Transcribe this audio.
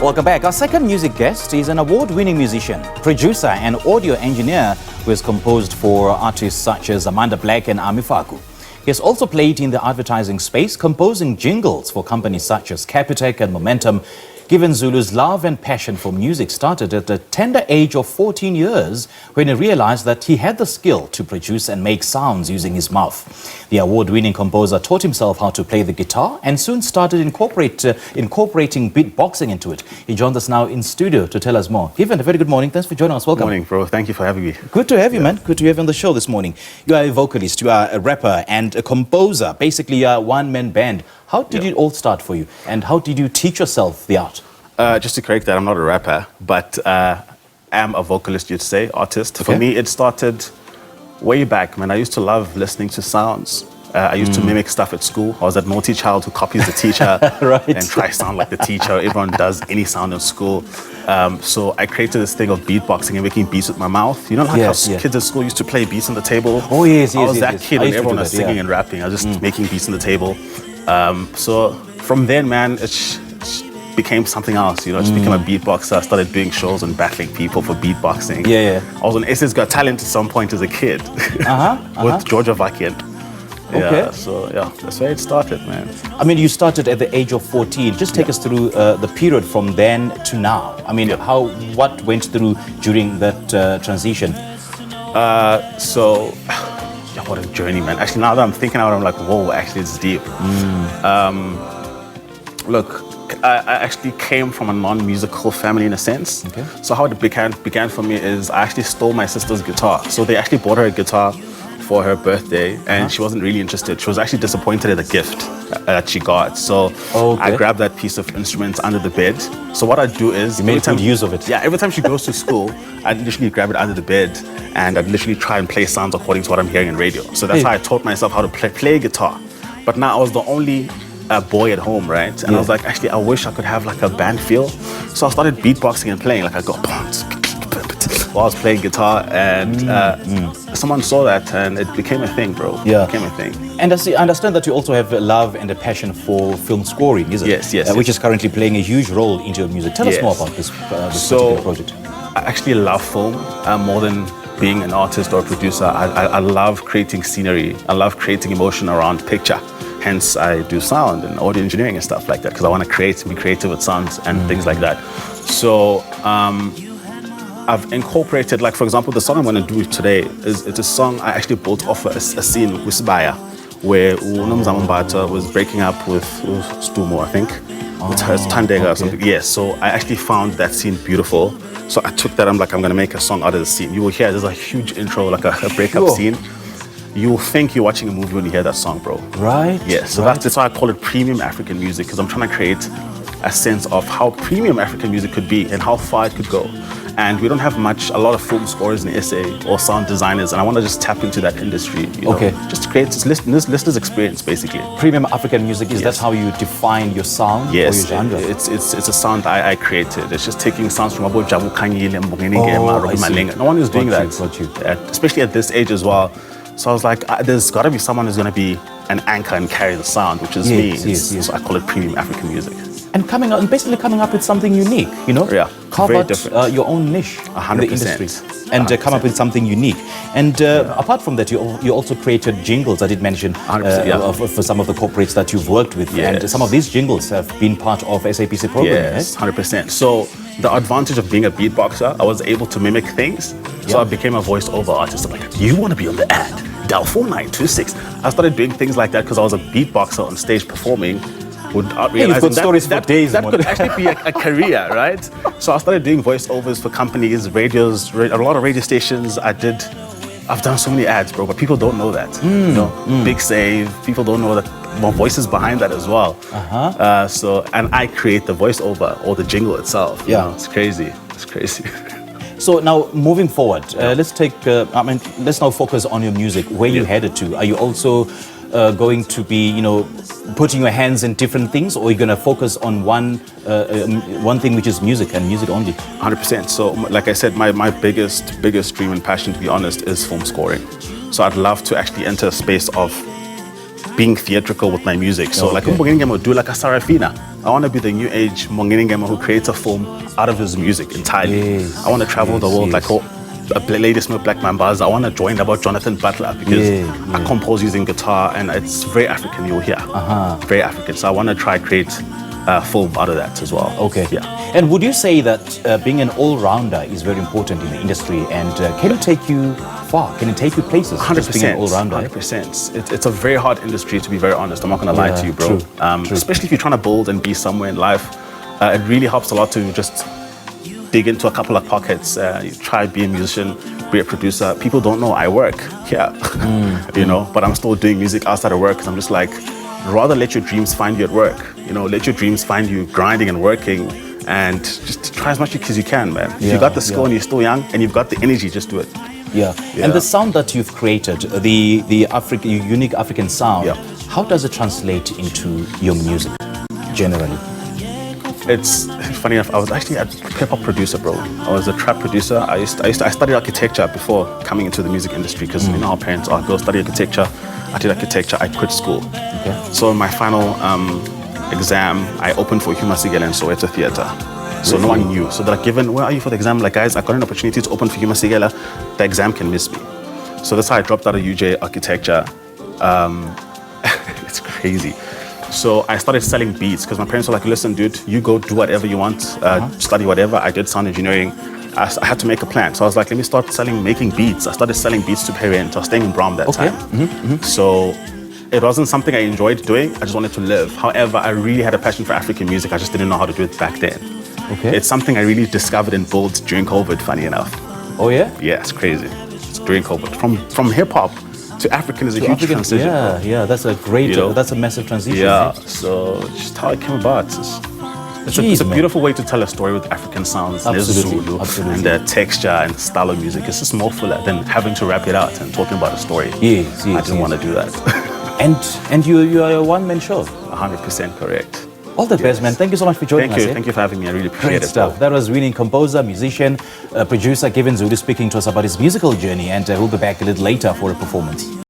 Welcome back. Our second music guest is an award-winning musician, producer and audio engineer who has composed for artists such as Amanda Black and Faku. He has also played in the advertising space, composing jingles for companies such as Capitec and Momentum. Given Zulu's love and passion for music started at the tender age of 14 years when he realized that he had the skill to produce and make sounds using his mouth. The award-winning composer taught himself how to play the guitar and soon started incorporating beatboxing into it. He joins us now in studio to tell us more. Given, a very good morning. Thanks for joining us. Welcome. Good morning, bro. Thank you for having me. Good to have you, man. Good to have you on the show this morning. You are a vocalist, you are a rapper and a composer, basically a one-man band. How did it all start for you? And how did you teach yourself the art? Just to correct that, I'm not a rapper, but am a vocalist, you'd say, artist. Okay. For me, it started way back, man. I used to love listening to sounds. I used to mimic stuff at school. I was that naughty child who copies the teacher Right. and tries to sound like the teacher. Everyone does any sound in school. So I created this thing of beatboxing and making beats with my mouth. You know how kids at school used to play beats on the table? Oh, yes, I was that yes. kid I when used to everyone do was that, singing and rapping. I was just making beats on the table. So from then, man, it became something else, you know. I just became a beatboxer. I started doing shows and battling people for beatboxing. I was on SA's Got Talent at some point as a kid with Georgia Vakian. Okay. So that's where it started, man. I mean, you started at the age of 14. Just take us through the period from then to now. I mean, what went through during that transition? What a journey, man. Actually, now that I'm thinking about it, I'm like, whoa, actually, it's deep. Look, I actually came from a non-musical family in a sense. Okay. So how it began for me is I actually stole my sister's guitar. So they actually bought her a guitar for her birthday, and she wasn't really interested. She was actually disappointed at the gift that she got. So I grabbed that piece of instrument under the bed. So what I do is... You made good use of it. Yeah, every time she goes to school, I'd literally grab it under the bed and I'd literally try and play sounds according to what I'm hearing in radio. So that's how I taught myself how to play guitar. But now I was the only boy at home, right? And I was like, actually, I wish I could have like a band feel. So I started beatboxing and playing. Like I go while I was playing guitar, and someone saw that and it became a thing, bro. It became a thing. And I understand that you also have a love and a passion for film scoring, isn't it? Yes. Which is currently playing a huge role into your music. Tell us more about this particular project. I actually love film more than being an artist or a producer. I love creating scenery. I love creating emotion around picture. Hence, I do sound and audio engineering and stuff like that because I want to be creative with sounds and things like that. So I've incorporated, like for example, the song I'm going to do today it's a song I actually built off a scene with Sibaya, where Unomzamo Mbata was breaking up with Stumo, I think. With her Tandega or something. Yes, so I actually found that scene beautiful. So I took that, I'm going to make a song out of the scene. You will hear there's a huge intro, like a breakup scene. You will think you're watching a movie when you hear that song, bro. Right. Yeah, so that's why I call it premium African music, because I'm trying to create a sense of how premium African music could be and how far it could go. And we don't have a lot of film scorers in SA or sound designers, and I want to just tap into that industry, you know, just to create this listener's experience, basically. Premium African music, is that how you define your sound or your genre? It's a sound I created. It's just taking sounds from Abu Jabu Kanyile, Mbongeni, no one is doing that, especially at this age as well. So I was like, there's got to be someone who's going to be an anchor and carry the sound, which is me. So I call it premium African music. And basically coming up with something unique, you know? Carve out your own niche in the industry and come up with something unique. And apart from that, you also created jingles, I did mention, for some of the corporates that you've worked with. And some of these jingles have been part of SABC program. Yes, 100%. So the advantage of being a beatboxer, I was able to mimic things. So I became a voice-over artist. I'm like, you want to be on the ad? Dial 4926. I started doing things like that because I was a beatboxer on stage performing. Without realizing that could actually be a career, right? So I started doing voiceovers for companies, radios, a lot of radio stations. I've done so many ads, bro, but people don't know that. You know, Big Save, people don't know that my voice is behind that as well. And I create the voiceover or the jingle itself. You know, it's crazy. It's crazy. So now moving forward, let's now focus on your music. Where you headed to? Are you also going to be, you know, putting your hands in different things, or are you going to focus on one thing, which is music and music only? 100%. So, like I said, my biggest dream and passion, to be honest, is film scoring. So I'd love to actually enter a space of being theatrical with my music. So like, I'm do like a Sarafina. I want to be the new age Monginingema who creates a film out of his music entirely. Yes, I want to travel the world like Ladies Smith Black Mambas. I want to join about Jonathan Butler because I compose using guitar and it's very African, you'll hear. Very African. So I want to try create a film out of that as well. Okay. Yeah. And would you say that being an all-rounder is very important in the industry, and can it take you far? Can it take you places? 100%. Just being an all-rounder? 100%. It's a very hard industry, to be very honest. I'm not going to lie to you, bro. True. Especially if you're trying to build and be somewhere in life. It really helps a lot to just dig into a couple of pockets. You try be a musician, be a producer. People don't know I work here, you know, but I'm still doing music outside of work because I'm just like, rather let your dreams find you at work. You know, let your dreams find you grinding and working, and just try as much as you can, man. If you got the skill and you're still young and you've got the energy, just do it. Yeah. And the sound that you've created, the unique African sound, how does it translate into your music generally? It's funny enough, I was actually a hip-hop producer, bro. I was a trap producer. I studied architecture before coming into the music industry because you know how parents are. Go study architecture. I did architecture. I quit school. Okay. So in my final exam, I opened for Huma Sigela and Soweto Theatre. So no one knew. So they're like, Given, where are you for the exam? Like, guys, I got an opportunity to open for Huma Sigela. The exam can miss me. So that's how I dropped out of UJ architecture. It's crazy. So I started selling beats because my parents were like, listen, dude, you go do whatever you want, study whatever. I did sound engineering. I had to make a plan. So I was like, let me start making beats. I started selling beats to pay rent. I was staying in Brom that time. So it wasn't something I enjoyed doing. I just wanted to live. However, I really had a passion for African music. I just didn't know how to do it back then. Okay. It's something I really discovered and built during COVID, funny enough. Oh, yeah? Yeah, it's crazy. It's during COVID. From hip-hop to African is a huge transition. Yeah, that's a great, that's a massive transition. Yeah, so just how it came about. It's a beautiful way to tell a story with African sounds. Absolutely. Zulu, and the texture and style of music. It's just more fuller than having to rap it out and talking about a story. Yes, I didn't want to do that. and you are a one-man show. 100% correct. All the best, man. Thank you so much for joining us. Thank you for having me. I really appreciate it. Great stuff. That was winning composer, musician, producer Given Zulu speaking to us about his musical journey, and we'll be back a little later for a performance.